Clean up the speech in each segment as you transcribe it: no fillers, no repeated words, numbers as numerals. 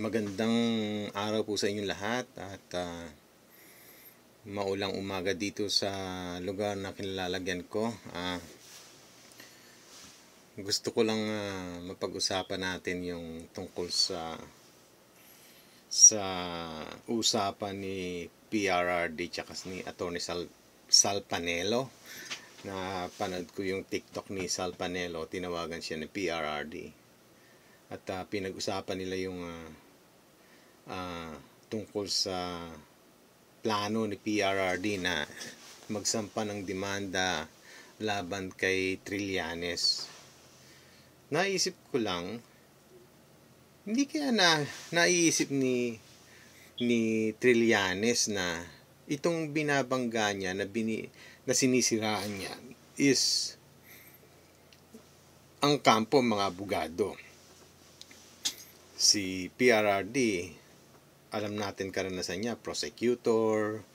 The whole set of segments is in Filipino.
Magandang araw po sa inyong lahat at maulang umaga dito sa lugar na kinalalagyan ko. Gusto ko lang mapag-usapan natin yung tungkol sa usapan ni PRRD tsaka ni Atty. Sal Panelo. Na panood ko yung TikTok ni Sal Panelo, tinawagan siya ni PRRD. At pinag-usapan nila yung tungkol sa plano ni PRRD na magsampa ng demanda laban kay Trillanes. Naisip ko lang, hindi kaya naiisip ni Trillanes na itong binabangga niya na sinisiraan niya is ang kampo mga abogado. Si PRRD, alam natin karanasan niya, prosecutor,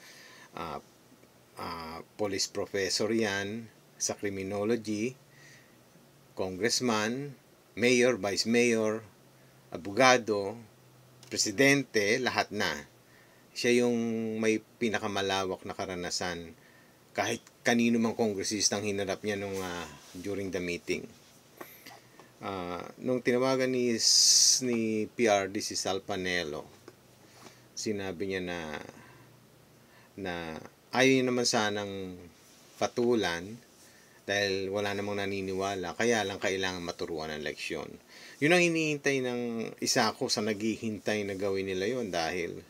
police professor yan sa criminology, congressman, mayor, vice mayor, abogado, presidente, lahat na. Siya yung may pinakamalawak na karanasan kahit kanino mang kongresistang hinarap niya during the meeting. Nung tinawagan ni PRD si Sal Panelo, sinabi niya na ayaw niya naman sanang patulan dahil wala namang naniniwala, kaya lang kailangan maturuan ng leksyon. Yun ang hinihintay ng isa ko sa naghihintay na gawin nila yon, dahil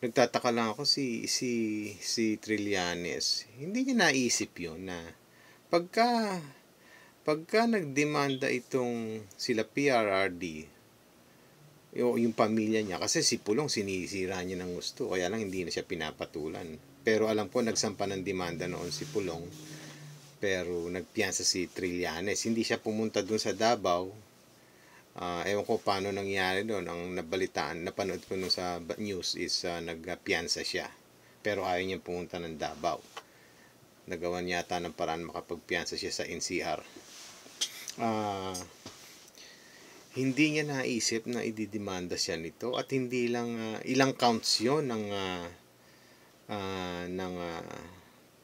nagtataka lang ako si Trillanes, hindi niya naisip yun na pagka nagdemanda itong sila PRRD, yung pamilya niya, kasi si Pulong sinisira niya ng gusto, kaya lang hindi na siya pinapatulan. Pero alam ko nagsampa ng demanda noon si Pulong, pero nagpiyansa si Trillanes. Hindi siya pumunta dun sa Davao. Ewan ko paano nangyari doon. Ang nabalitaan, napanood ko nung sa news is nagpiyansa siya, pero ayaw niya pumunta ng Davao. Nagawan yata ng paraan makapagpiyansa siya sa NCR. Hindi niya naisip na ididemanda siya nito, at hindi lang ilang counts yon ng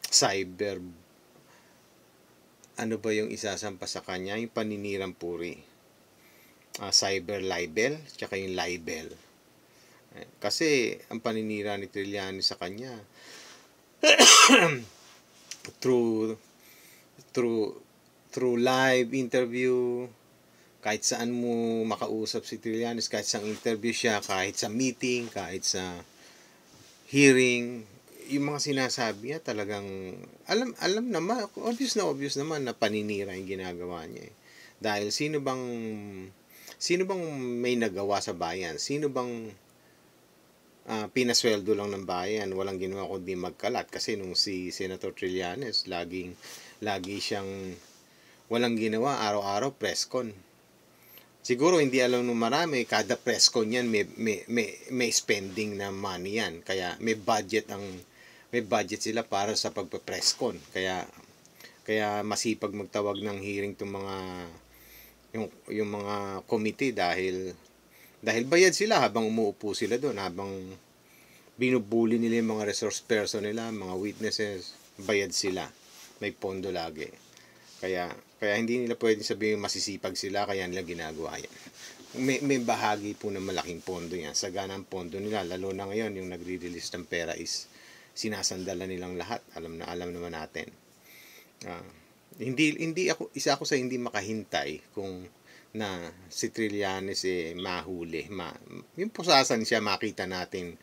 cyber, ano ba yung isasampa sa kanya, yung paninirang puri, cyber libel tsaka yung libel. Kasi ang paninira ni Trillanes sa kanya through live interview, kahit saan mo makausap si Trillanes, kahit sa interview siya, kahit sa meeting, kahit sa hearing, yung mga sinasabi niya talagang alam naman, obvious naman na paninira yung ginagawa niya. Dahil sino bang may nagawa sa bayan? Sino bang pinasweldo lang ng bayan, walang ginawa kundi magkalat? Kasi nung si Senator Trillanes, lagi siyang walang ginawa, araw-araw press con. Siguro hindi alam ng marami, kada press con yan may spending na money yan, kaya may budget sila para sa pagpe-press con. Kaya masipag magtawag ng hearing tong yung mga committee, dahil bayad sila habang umuupo sila doon, habang binubuli nila yung mga resource person nila, mga witnesses, bayad sila, may pondo lagi. Kaya hindi nila pwedeng sabihin masisipag sila kaya nila ginagawa yan. May bahagi po ng malaking pondo yan. Sagana ang pondo nila, lalo na ngayon yung nagre-release ng pera is sinasandalan nilang lahat. Alam naman natin. Isa ako sa hindi makahintay kung na si Trillanes mahuli. Yung pusasan siya makita natin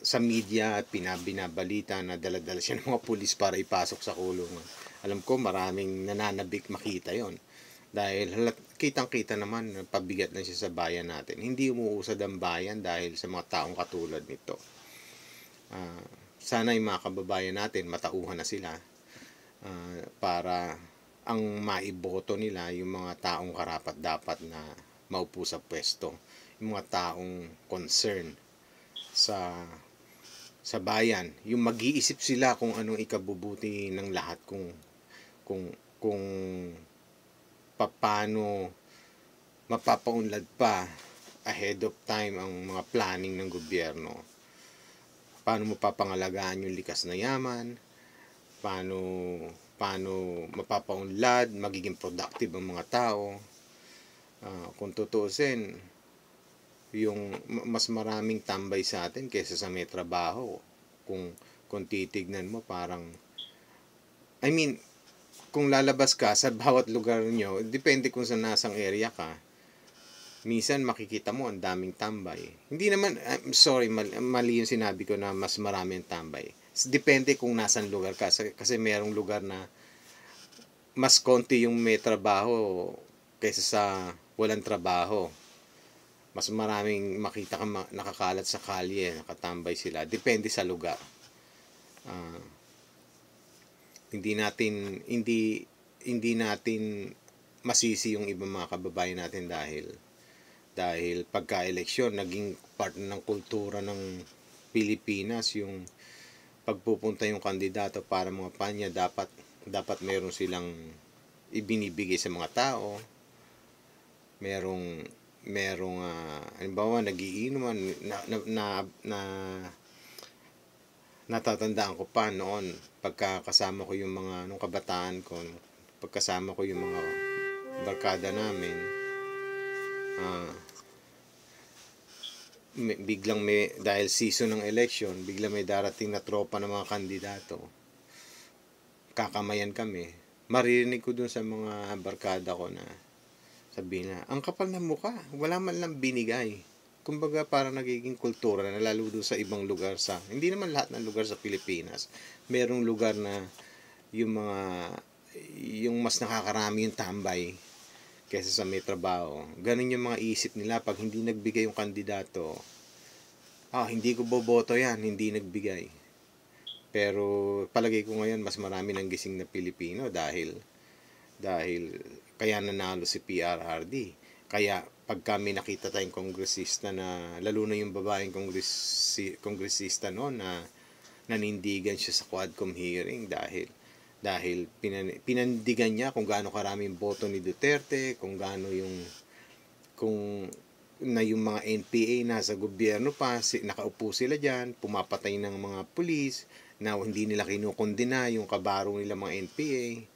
sa media, at binabalita na dala-dala siya ng mga pulis para ipasok sa kulungan. Alam ko maraming nananabik makita yon, dahil kitang-kita naman pabigat na siya sa bayan natin. Hindi umuusad ang bayan dahil sa mga taong katulad nito. Sana yung mga kababayan natin matauhan na sila, para ang maiboto nila yung mga taong karapat-dapat na maupo sa pwesto, yung mga taong concern sa bayan, yung mag-iisip sila kung anong ikabubuti ng lahat, kung paano mapapaunlad pa ahead of time ang mga planning ng gobyerno. Paano mo papangalagaan yung likas na yaman, paano mapapaunlad, magiging productive ang mga tao. Kung tutuusin, yung mas maraming tambay sa atin kaysa sa may trabaho. Kung titignan mo, parang kung lalabas ka sa bawat lugar nyo, depende kung sa nasang area ka, minsan makikita mo ang daming tambay. Hindi naman, sorry, mali yung sinabi ko na mas marami ang tambay. Depende kung nasan lugar ka. Kasi merong lugar na mas konti yung may trabaho kaysa sa walang trabaho. Mas maraming makita ka nakakalat sa kalye, nakatambay sila. Depende sa lugar. Hindi natin masisi yung ibang mga kababayan natin dahil pagka-eleksyon naging part ng kultura ng Pilipinas yung pagpupunta yung kandidato para mga panya, dapat meron silang ibinibigay sa mga tao. Merong halimbawa nagiinuman natatandaan ko pa noon pagkakasama ko yung mga nung kabataan ko, pagkasama ko yung mga barkada namin, biglang dahil season ng election, biglang may darating na tropa ng mga kandidato, kakamayan kami, maririnig ko dun sa mga barkada ko na sabihin na, ang kapal ng mukha, wala man lang binigay. Kumbaga parang nagiging kultura na lalo doon sa ibang lugar hindi naman lahat ng lugar sa Pilipinas. Merong lugar na yung mas nakakarami yung tambay kaysa sa may trabaho. Ganun yung mga isip nila pag hindi nagbigay yung kandidato. Hindi ko boboto yan, hindi nagbigay. Pero palagay ko ngayon mas marami ng gising na Pilipino dahil kaya nanalo si PRRD. Kaya pag kami nakita tayong kongresista na, lalo na yung babaeng kongresista noon na nanindigan siya sa Quadcom hearing dahil pinandigan niya kung gaano karaming boto ni Duterte, kung yung mga NPA nasa gobyerno pa, nakaupo sila dyan, pumapatay ng mga pulis, na hindi nila kinukondena yung kabaro nila mga NPA,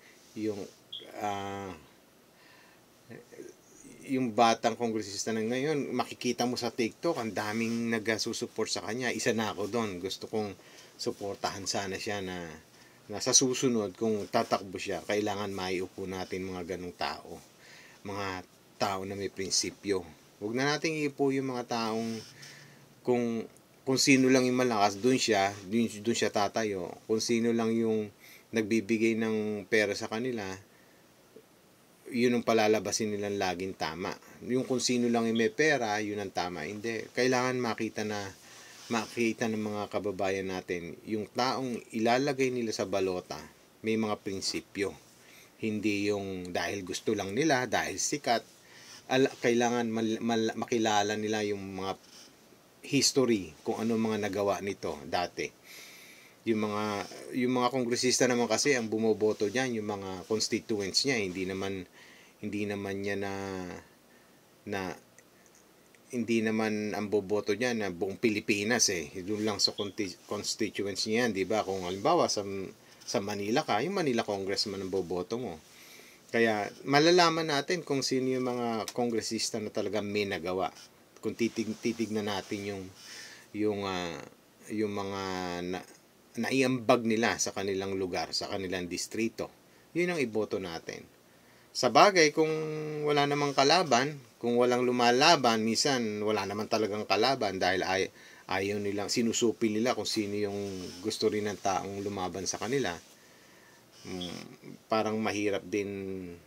yung batang kongresista na ngayon, makikita mo sa TikTok, ang daming nagsusuport sa kanya. Isa na ako doon. Gusto kong suportahan sana siya na sa susunod, kung tatakbo siya, kailangan maiupo natin mga ganong tao. Mga tao na may prinsipyo. Huwag na natin iupo yung mga taong kung sino lang yung malakas, doon siya tatayo. Kung sino lang yung nagbibigay ng pera sa kanila, yun ang palalabasin nilang laging tama. Yung kung sino lang yung may pera, yun ang tama. Hindi. Kailangan makita ng mga kababayan natin, yung taong ilalagay nila sa balota, may mga prinsipyo. Hindi yung dahil gusto lang nila, dahil sikat. Kailangan makilala nila yung mga history, kung ano mga nagawa nito dati. Yung mga kongresista naman kasi ang bumoboto diyan yung mga constituents niya, hindi naman niya hindi naman ang boboto niya na buong Pilipinas doon lang sa constituents niya yan, di ba? Kung halimbawa sa Manila ka, yung Manila congressman ang boboto mo. Kaya malalaman natin kung sino yung mga kongresista na talaga may nagawa. Kung titignan natin yung mga naiambag nila sa kanilang lugar, sa kanilang distrito, yun ang iboto natin. Sa bagay, kung wala namang kalaban, kung walang lumalaban, minsan wala naman talagang kalaban dahil ayaw nilang, sinusupil nila kung sino yung gusto rin ng taong lumaban sa kanila. Parang mahirap yung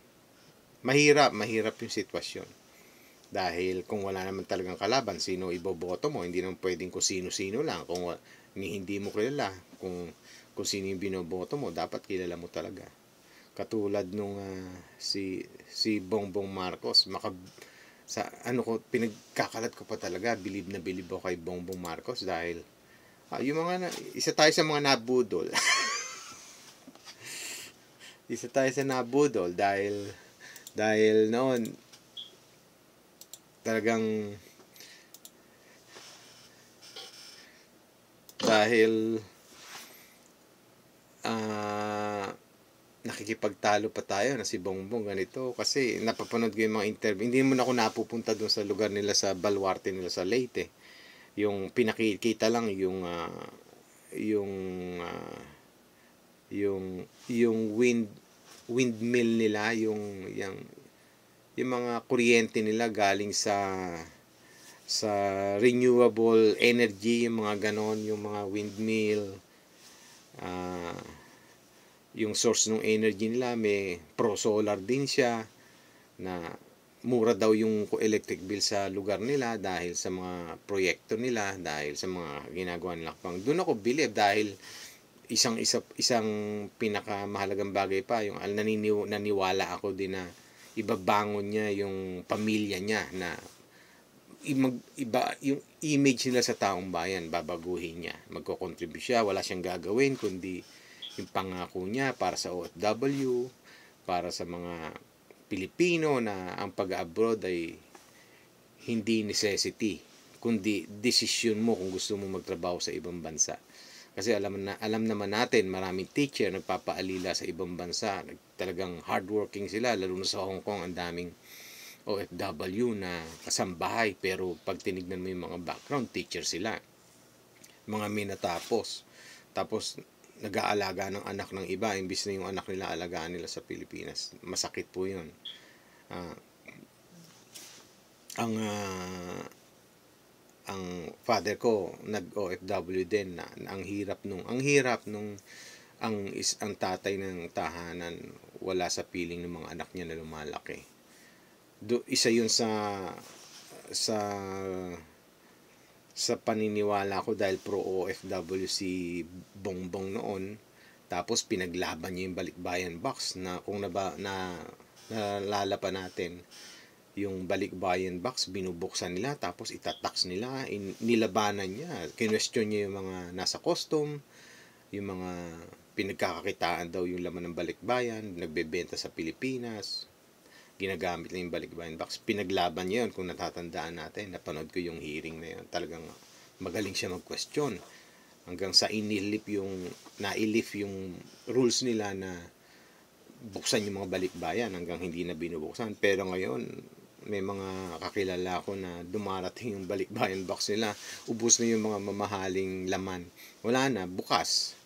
sitwasyon. Dahil kung wala naman talagang kalaban, sino iboboto mo? Hindi naman pwedeng kung sino-sino lang. Kung hindi mo kilala, kung sino yung binoboto mo, dapat kilala mo talaga. Katulad nung si Bongbong Marcos, pinagkakalat ko pa talaga, bilib na bilib ako kay Bongbong Marcos dahil yung isa tayo sa mga nabudol. Isa tayo sa nabudol dahil noon talagang dahil nakikipagtalo pa tayo na si Bongbong ganito kasi napapanood ko yung mga interview. Hindi naman ako napupunta doon sa lugar nila sa baluarte nila sa Leyte. Yung pinakikita lang yung yung uh, yung windmill nila, yung mga kuryente nila galing sa renewable energy, yung mga ganon, yung mga windmill, yung source ng energy nila may pro-solar din siya na mura daw yung electric bill sa lugar nila dahil sa mga proyekto nila, dahil sa mga ginagawa nila pang. Doon ako believe dahil isang pinakamahalagang bagay pa yung naniwala ako din na ibabangon niya yung pamilya niya na iba yung image nila sa taong bayan, babaguhin niya, magko-contribute siya, wala siyang gagawin kundi yung pangako niya para sa OFW, para sa mga Pilipino na ang pag-abroad ay hindi necessity, kundi decision mo kung gusto mo magtrabaho sa ibang bansa. Kasi alam naman natin, maraming teacher nagpapaalila sa ibang bansa, talagang hardworking sila, lalo na sa Hong Kong, ang daming OFW na kasambahay, pero pag tinignan mo yung mga background, teacher sila, mga minatapos, tapos nag-aalaga ng anak ng iba imbis na yung anak nila alagaan nila sa Pilipinas. Masakit po yun. Ang father ko nag-OFW din na ang hirap nung ang tatay ng tahanan wala sa piling ng mga anak niya na lumalaki. Isa yun sa paniniwala ko dahil pro OFW si Bongbong noon, tapos pinaglaban niya yung Balikbayan Box na kung nalala pa natin yung Balikbayan Box, binubuksan nila tapos itatax nila, nilabanan niya, kinwestiyon niya yung mga nasa custom, yung mga pinagkakakitaan daw yung laman ng Balikbayan, nagbebenta sa Pilipinas, ginagamit na yung Balikbayan Box. Pinaglaban niya yun, kung natatandaan natin, napanood ko yung hearing na yun, talagang magaling siya mag-question hanggang sa nailif yung rules nila na buksan yung mga Balikbayan hanggang hindi na binubuksan. Pero ngayon may mga kakilala ko na dumarating yung Balikbayan Box nila, ubos na yung mga mamahaling laman, wala na, bukas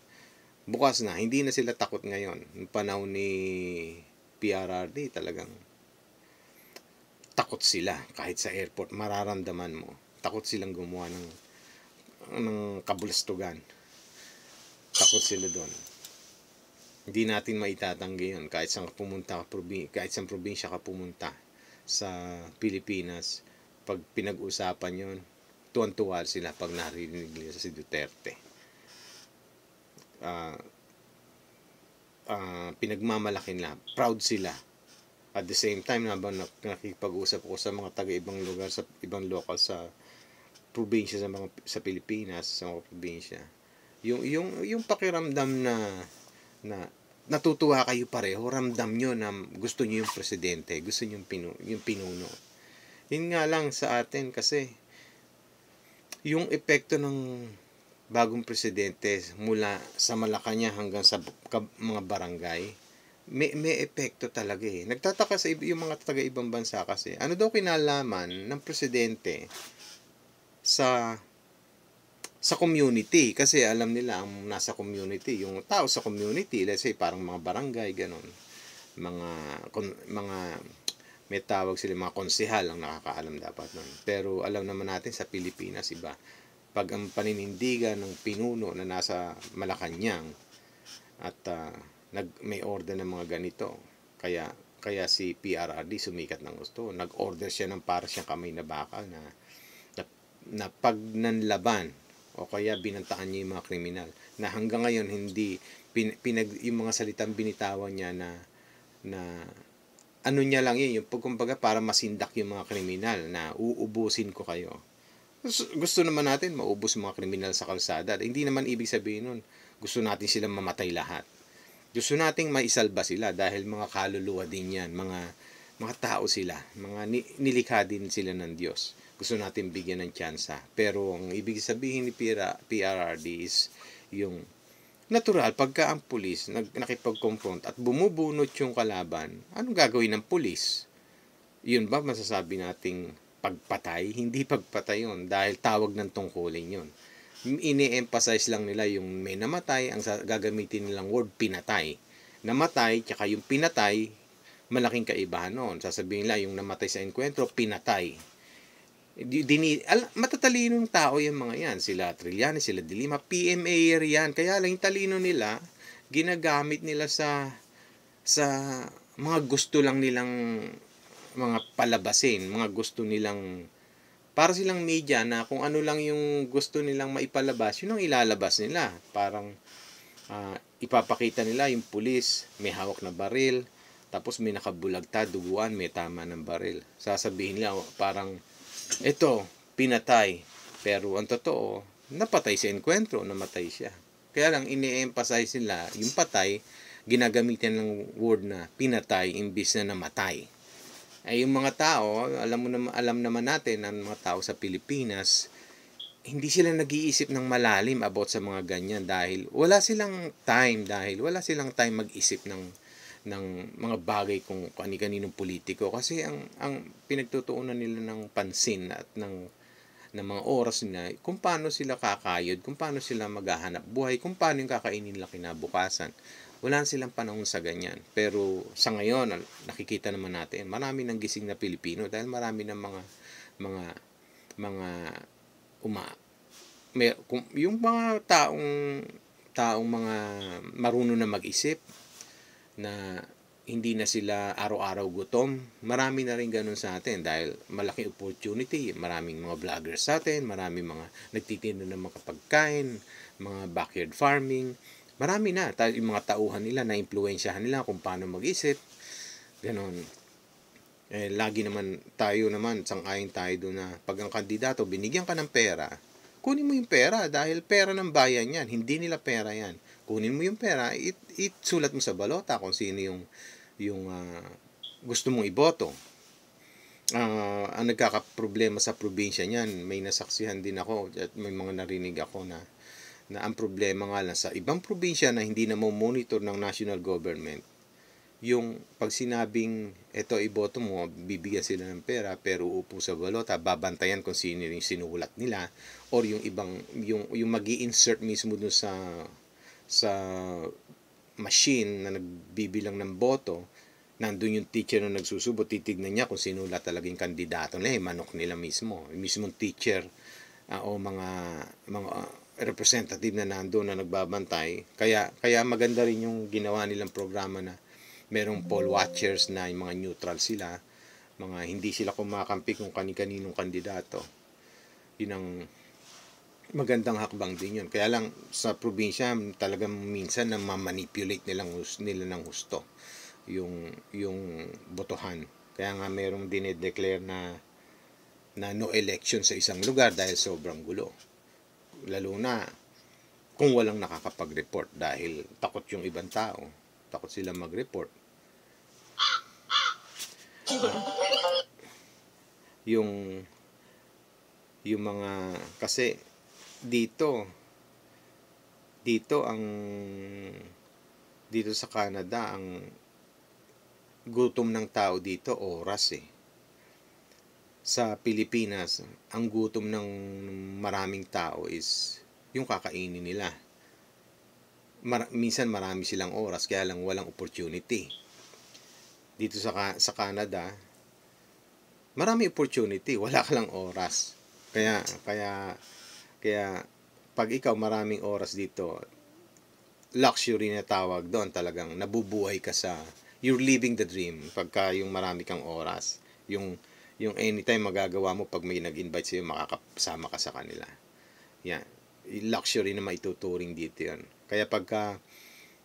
na, hindi na sila takot ngayon. Yung panahon ni PRRD talagang takot sila. Kahit sa airport mararamdaman mo takot silang gumawa ng kabulastugan, takot sila doon. Hindi natin maitatanggi yun kahit saan probinsya ka pumunta sa Pilipinas. Pag pinag-usapan yun, tuwan-tuwa sila pag narinig nila si Duterte. Pinagmamalaki nila, proud sila. At the same time, habang nakikipag-usap ko sa mga taga-ibang lugar, sa ibang local sa probinsya, sa Pilipinas, sa mga probinsya, yung pakiramdam na natutuwa kayo pareho, ramdam nyo na gusto nyo yung presidente, gusto nyo yung pinuno. Yun nga lang sa atin kasi yung epekto ng bagong presidente mula sa Malacanang hanggang sa mga barangay, may epekto talaga eh. Nagtataka sa yung mga taga-ibang bansa kasi, ano daw kinalaman ng presidente sa community? Kasi alam nila ang nasa community, yung tao sa community, let's say parang mga barangay, ganun. Mga may tawag sila, mga konsehal ang nakakaalam dapat nun. Pero alam naman natin sa Pilipinas, iba. Pag ang paninindigan ng pinuno na nasa Malacanang at may order ng mga ganito, kaya si PRRD sumikat ng gusto, nag-order siya ng para siyang kamay na bakal na pag nanlaban o kaya binantaan niya yung mga kriminal na hanggang ngayon hindi yung mga salitang binitawan niya na ano niya lang yun, yung kumbaga para masindak yung mga kriminal na uubusin ko kayo. Gusto naman natin maubos yung mga kriminal sa kalsada. Hindi naman ibig sabihin nun gusto natin silang mamatay lahat. Gusto nating maisalba sila dahil mga kaluluwa din yan, mga mga tao sila, nilikha din sila ng Diyos. Gusto natin bigyan ng tsansa. Pero ang ibig sabihin ni PRRD is yung natural, pagka ang pulis nakipag-confront at bumubunot yung kalaban, anong gagawin ng pulis? Yun ba masasabi nating pagpatay? Hindi pagpatay yun dahil tawag ng tungkulin yun. Ini-emphasize lang nila yung may namatay, ang gagamitin nilang word pinatay. Namatay, tsaka yung pinatay, malaking kaibahan noon. Sasabihin nila yung namatay sa enkwentro, pinatay. Matatalinong tao yung mga yan. Sila Trillanes, sila De Lima, PMA yan. Kaya lang yung talino nila, ginagamit nila sa mga gusto lang nilang mga palabasin, mga gusto nilang, para silang media na kung ano lang yung gusto nilang maipalabas, yun ang ilalabas nila. Parang ipapakita nila yung pulis, may hawak na baril, tapos may nakabulagta, duguan, may tama ng baril. Sasabihin nila, parang, ito, pinatay. Pero ang totoo, napatay sa enkwentro, namatay siya. Kaya lang, ini-emphasize nila, yung patay, ginagamitan ng word na pinatay imbis na namatay. Ay yung mga tao, alam naman natin ang mga tao sa Pilipinas, hindi sila nag-iisip ng malalim about sa mga ganyan dahil wala silang time mag-isip ng mga bagay kung kani-kaninong politiko kasi ang pinagtutuunan nila ng pansin at ng mga oras nila kung paano sila kakayod, kung paano sila maghahanap buhay, kung paano yung kakainin nila kinabukasan. Wala silang panahon sa ganyan. Pero sa ngayon, nakikita naman natin, marami ng gising na Pilipino dahil marami ng yung mga taong mga marunong na mag-isip na hindi na sila araw-araw gutom. Marami na rin ganun sa atin dahil malaking opportunity. Maraming mga vloggers sa atin, maraming mga nagtitinda ng mga pagkain, mga backyard farming. Marami na. Yung mga tauhan nila, na-impluensyahan nila kung paano mag-isip. Ganon. Lagi naman tayo naman, sang-ayon tayo doon na pag ang kandidato, binigyan ka ng pera, kunin mo yung pera dahil pera ng bayan yan. Hindi nila pera yan. Kunin mo yung pera, sulat mo sa balota kung sino yung gusto mong iboto. Ang nagkakaproblema sa probinsya niyan, may nasaksihan din ako at may mga narinig ako na ang problema nga lang sa ibang probinsya na hindi na monitor ng national government, yung pag sinabing eto iboto mo, bibigyan sila ng pera pero uupo sa balota, babantayan kung sino yung sinulat nila or yung ibang yung magi-insert mismo dun sa machine na nagbibilang ng boto, nandun yung teacher na nagsusubo, titignan niya kung sinulat talaga yung kandidato nila, manok nila mismo, yung mismong teacher o mga representative na nandoon na nagbabantay. Kaya maganda rin yung ginawa nilang programa na merong poll watchers na yung mga neutral sila, mga hindi sila kumakampi kung kani-kaninong kandidato. Yun ang magandang hakbang din yun. Kaya lang sa probinsya talagang minsan na ma-manipulate nila ng husto yung botohan. Kaya nga merong dinedeclare na no election sa isang lugar dahil sobrang gulo. Lalo na kung walang nakakapag-report dahil takot yung ibang tao, takot sila mag-report. Yung mga kasi dito sa Canada ang gutom ng tao dito oras Sa Pilipinas, ang gutom ng maraming tao is yung kakainin nila. Minsan marami silang oras, kaya lang walang opportunity. Dito sa Canada, marami opportunity, wala ka lang oras. Kaya pag ikaw maraming oras dito, luxury na tawag doon, talagang nabubuhay ka you're living the dream pagka yung marami kang oras. Yung anytime magagawa mo pag may nag-invite sa'yo, makakasama ka sa kanila. Yan. Luxury na maituturing dito yan. Kaya pagka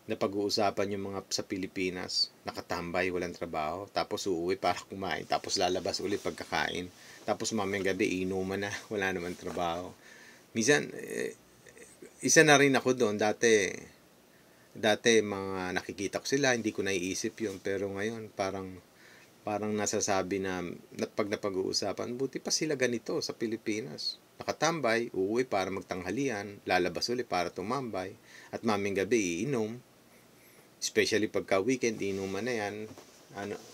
napag-uusapan yung mga sa Pilipinas, nakatambay, walang trabaho, tapos uuwi para kumain, tapos lalabas ulit pagkakain, tapos mamayang gabi, inuman na, wala naman trabaho. Minsan, isa na rin ako doon. Dati mga nakikita ko sila, hindi ko naiisip yun. Pero ngayon, parang parang nasasabi na pag napag-uusapan, buti pa sila ganito sa Pilipinas. Nakatambay, uuwi para magtanghalian, lalabas ulit para tumambay, at maming gabi iinom. Especially pagka weekend, inuman na yan.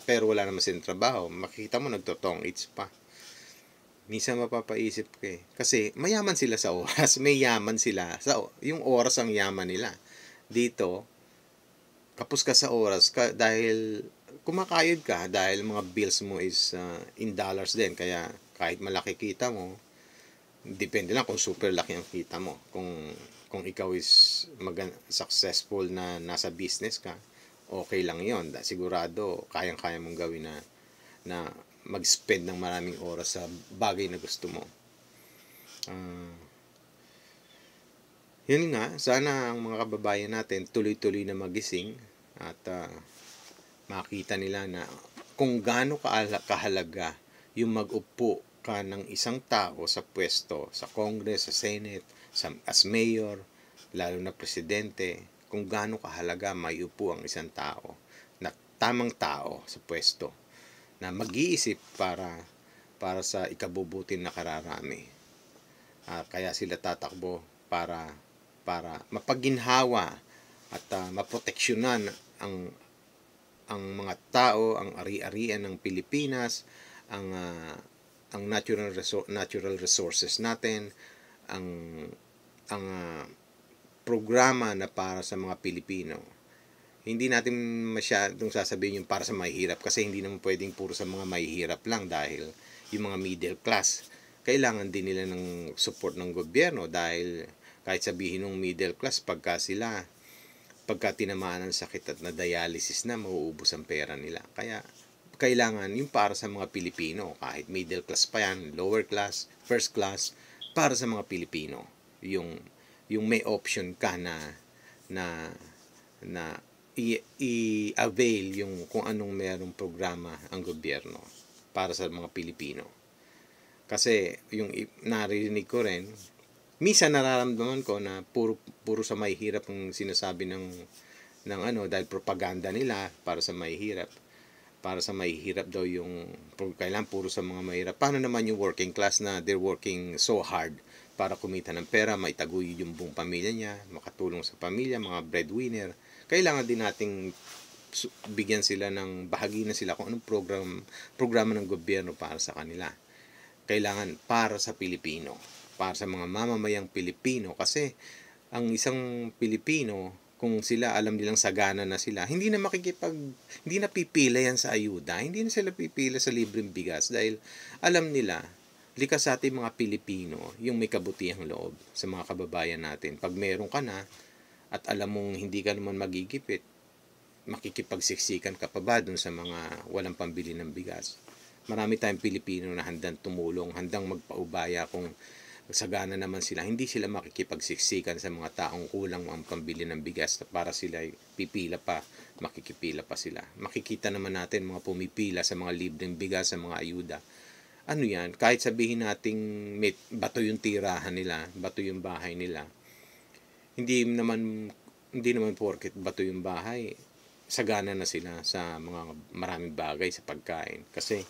Pero wala naman silang trabaho. Makikita mo, nagtotong eats pa. Minsan mapapaisip ko kasi mayaman sila sa oras. May yaman sila. Yung oras ang yaman nila. Dito, kapos ka sa oras dahil kumakayod ka dahil mga bills mo is in dollars din. Kaya kahit malaki kita mo, depende lang kung super laki ang kita mo. Kung ikaw is successful na nasa business ka, okay lang yon. Sigurado, kayang-kaya mong gawin na mag-spend ng maraming oras sa bagay na gusto mo. Yun nga, sana ang mga kababayan natin tuloy-tuloy na magising at makita nila na kung gaano kahalaga yung mag-upo ka ng isang tao sa pwesto, sa Congress, sa Senate, as mayor, lalo na presidente, kung gaano kahalaga may upo ang isang tao, na tamang tao sa pwesto, na mag-iisip para sa ikabubuti na kararami. Kaya sila tatakbo para mapaginhawa at maproteksyonan ang mga tao, ang ari-arian ng Pilipinas, ang natural resources natin, ang programa na para sa mga Pilipino. Hindi natin masyadong sasabihin yung para sa mahihirap kasi hindi naman pwedeng puro sa mga mahihirap lang dahil yung mga middle class, kailangan din nila ng support ng gobyerno dahil kahit sabihin ng middle class, pagka tinamaan ng sakit at na dialysis na, mauubos ang pera nila. Kaya kailangan yung para sa mga Pilipino, kahit middle class pa yan, lower class, first class, para sa mga Pilipino. Yung may option ka na i-avail yung kung anong merong programa ang gobyerno para sa mga Pilipino. Kasi yung narinig ko rin, minsan nararamdaman ko na puro sa mahihirap ang sinasabi ng dahil propaganda nila para sa mahihirap. Para sa mahihirap daw yung kailan puro sa mga mahirap. Paano naman yung working class na they're working so hard para kumita ng pera, maitaguyod yung buong pamilya niya, makatulong sa pamilya, mga breadwinner. Kailangan din nating bigyan sila ng bahagi na sila kung anong programa ng gobyerno para sa kanila. Kailangan para sa Pilipino, para sa mga mamamayang Pilipino, kasi ang isang Pilipino, kung sila alam nilang sagana na sila, hindi na pipila yan sa ayuda, hindi na sila pipila sa libreng bigas dahil alam nila, likas sa ating mga Pilipino, yung may kabutihang loob sa mga kababayan natin. Pag meron ka na at alam mong hindi ka naman magigipit, makikipagsiksikan ka pa ba dun sa mga walang pambili ng bigas? Marami tayong Pilipino na handang tumulong, handang magpaubaya kung sagana naman sila. Hindi sila makikipagsiksikan sa mga taong kulang ang pambili ng bigas para sila makikipila pa sila. Makikita naman natin mga pumipila sa mga libreng bigas, sa mga ayuda. Ano yan? Kahit sabihin nating bato yung tirahan nila, bato yung bahay nila, hindi naman porket bato yung bahay, sagana na sila sa mga maraming bagay sa pagkain. Kasi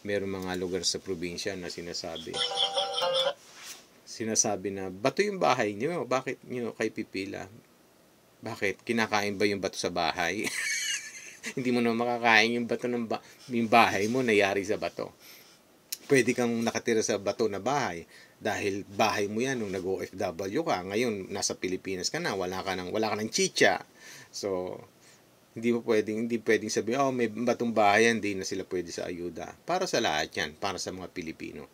meron mga lugar sa probinsya na sinasabi na bato yung bahay niyo, bakit niyo kayo pipila? Bakit? Kinakain ba yung bato sa bahay? Hindi mo na makakain yung bato yung bahay mo, nayari sa bato. Pwede kang nakatira sa bato na bahay dahil bahay mo yan nung nag-OFW ka. Ngayon, nasa Pilipinas ka na, wala ka ng chicha. So, hindi pwedeng sabihin, may batong bahay, hindi na sila pwede sa ayuda. Para sa lahat yan, para sa mga Pilipino.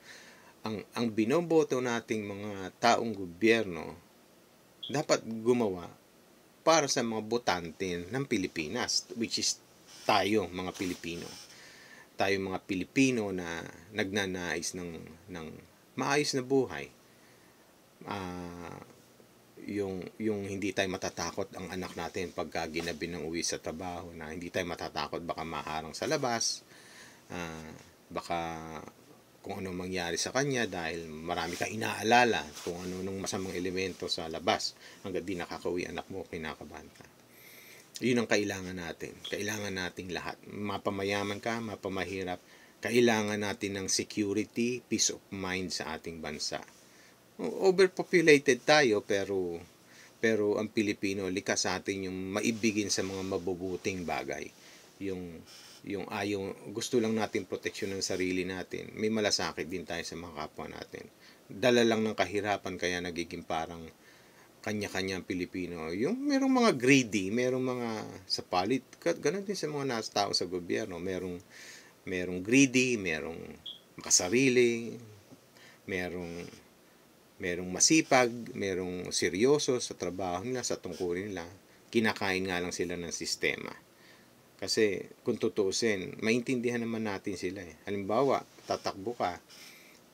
Ang binoboto nating mga taong gobyerno dapat gumawa para sa mga botante ng Pilipinas, which is tayo, mga Pilipino. Tayo mga Pilipino na nagnanais ng maayos na buhay. Yung hindi tayo matatakot ang anak natin pagka ginabi ng uwi sa trabaho, na hindi tayo matatakot baka maharang sa labas, baka kung ano mangyari sa kanya dahil marami kang inaalala kung ano nung masamang elemento sa labas hanggang di nakakauwi anak mo, kinakabahan ka. Yun ang kailangan natin. Kailangan nating lahat. Mapamayaman ka, mapamahirap. Kailangan natin ng security, peace of mind sa ating bansa. Overpopulated tayo pero ang Pilipino likas sa atin yung maibigin sa mga mabubuting bagay. Yung ayaw, gusto lang natin proteksyon ng sarili natin. May malasakit din tayo sa mga kapwa natin. Dala lang ng kahirapan kaya nagiging parang kanya-kanya ang Pilipino. Yung merong mga greedy, merong mga sa palit, ganun din sa mga nasa tao sa gobyerno. Merong greedy, merong makasarili, merong merong masipag, merong seryoso sa trabaho nila, sa tungkulin nila. Kinakain nga lang sila ng sistema. Kasi kung tutuusin, maintindihan naman natin sila eh. Halimbawa, tatakbo ka,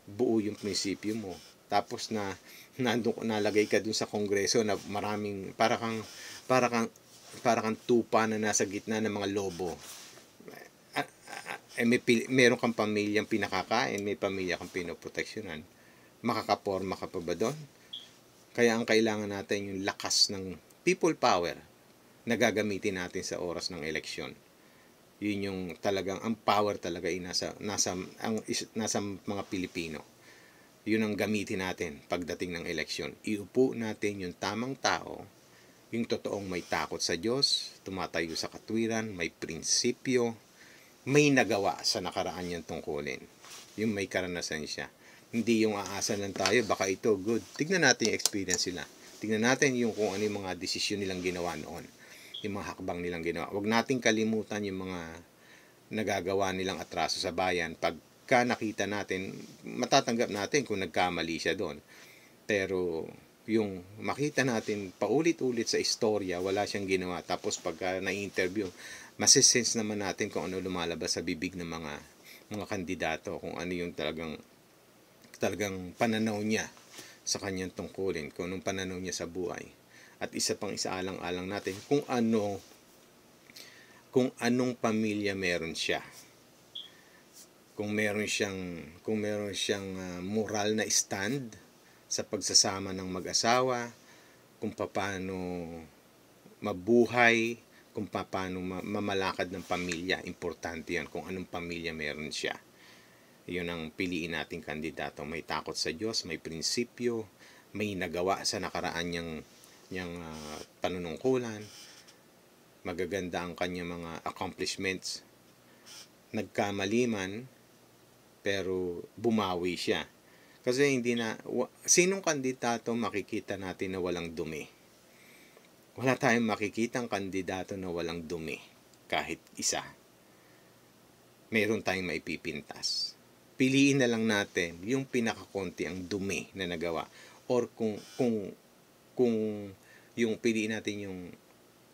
buo yung prinsipyo mo. Tapos nalagay ka dun sa kongreso na maraming para kang tupa na nasa gitna ng mga lobo. Meron kang pamilyang pinakakain, may pamilya kang pinoproteksyonan. Makakaporma ka pa ba doon? Kaya ang kailangan natin yung lakas ng people power na gagamitin natin sa oras ng eleksyon. Yun yung talagang ang power talaga ay nasa mga Pilipino. Yun ang gamitin natin pagdating ng eleksyon. Iupo natin yung tamang tao, yung totoong may takot sa Diyos, tumatayo sa katwiran, may prinsipyo, may nagawa sa nakaraan niyang tungkulin. Yung may karanasan siya. Hindi yung aasa lang tayo, baka ito good. Tignan natin yung experience sila. Tignan natin yung kung ano yung mga desisyon nilang ginawa noon. Yung mga hakbang nilang ginawa. Huwag nating kalimutan yung mga nagagawa nilang atraso sa bayan. Pagka nakita natin, matatanggap natin kung nagkamali siya doon. Pero yung makita natin paulit-ulit sa istorya, wala siyang ginawa. Tapos pagka na-interview, masisense naman natin kung ano lumalabas sa bibig ng mga kandidato. Kung ano yung talagang pananaw niya sa kanyang tungkulin, kung anong pananaw niya sa buhay. At isa pang isaalang-alang natin kung anong pamilya meron siya. Kung meron siyang moral na stand sa pagsasama ng mag-asawa, kung paano mabuhay, kung paano mamalakad ng pamilya. Importante yan kung anong pamilya meron siya. Yun ang piliin nating kandidato. May takot sa Diyos, may prinsipyo, may nagawa sa nakaraan niyang panunungkulan, magaganda ang kanyang mga accomplishments. Nagkamali man, pero bumawi siya. Kasi sinong kandidato makikita natin na walang dumi? Wala tayong makikitang kandidato na walang dumi, kahit isa. Meron tayong maipipintas. Piliin na lang natin yung pinakakonti ang dumi na nagawa. Or kung yung piliin natin yung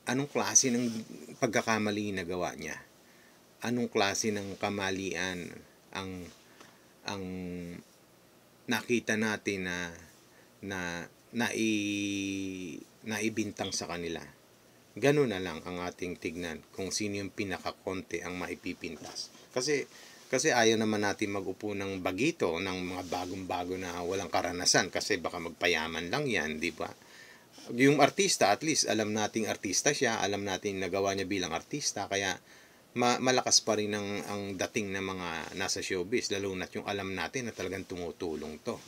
anong klase ng pagkakamali na nagawa niya. Anong klase ng kamalian ang nakita natin na naibintang sa kanila. Ganun na lang ang ating tignan kung sino yung pinakakonti ang maipipintas. Kasi ayaw naman natin mag-upo ng bagito ng mga bagong-bago na walang karanasan kasi baka magpayaman lang yan, di ba? Yung artista, at least alam nating artista siya, alam natin nagawa niya bilang artista, kaya malakas pa rin ang dating ng mga nasa showbiz, lalo na yung alam natin na talagang tumutulong to.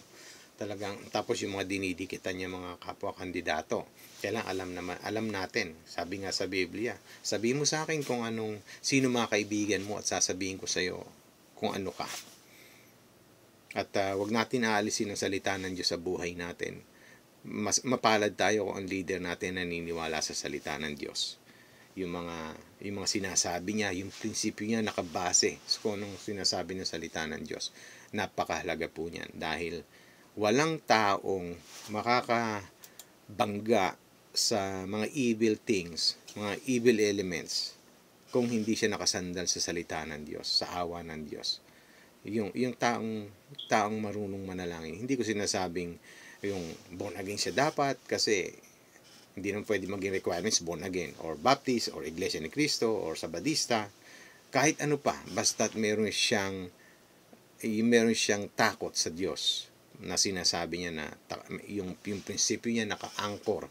Talagang, tapos yung mga dinidikitan niya mga kapwa kandidato, kailangan alam natin. Sabi nga sa Biblia, sabi mo sa akin kung sino mga kaibigan mo at sasabihin ko sa iyo kung ano ka. At wag natin aalisin ang salita ng Diyos sa buhay natin. Mas mapalad tayo kung ang leader natin naniniwala sa salita ng Diyos. Yung mga sinasabi niya, yung prinsipyo niya nakabase sa kung anong sinasabi ng salita ng Diyos. Napakahalaga po niyan dahil walang taong makakabangga sa mga evil things, mga evil elements kung hindi siya nakasandal sa salita ng Diyos, sa awa ng Diyos. Yung taong marunong manalangin. Hindi ko sinasabing yung born again siya dapat kasi hindi naman pwede maging requirements born again or Baptist or Iglesia ni Cristo or Sabadista. Kahit ano pa, basta't meron siyang takot sa Diyos na sinasabi niya na yung prinsipyo niya naka-anchor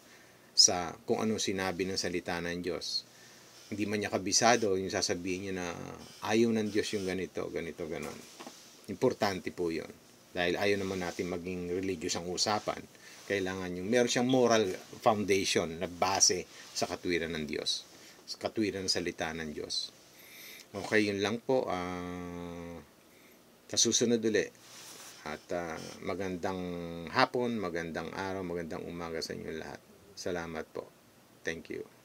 sa kung ano sinabi ng salita ng Diyos. hindi man niya kabisado, yung sasabihin niya na ayaw ng Diyos yung ganito, ganito, ganon. Importante po yun. Dahil ayaw naman natin maging religious ang usapan. Kailangan yung meron siyang moral foundation na base sa katwiran ng Diyos. Sa katwiran ng salita ng Diyos. Okay, yun lang po. Sa susunod uli. At magandang hapon, magandang araw, magandang umaga sa inyo lahat. Salamat po. Thank you.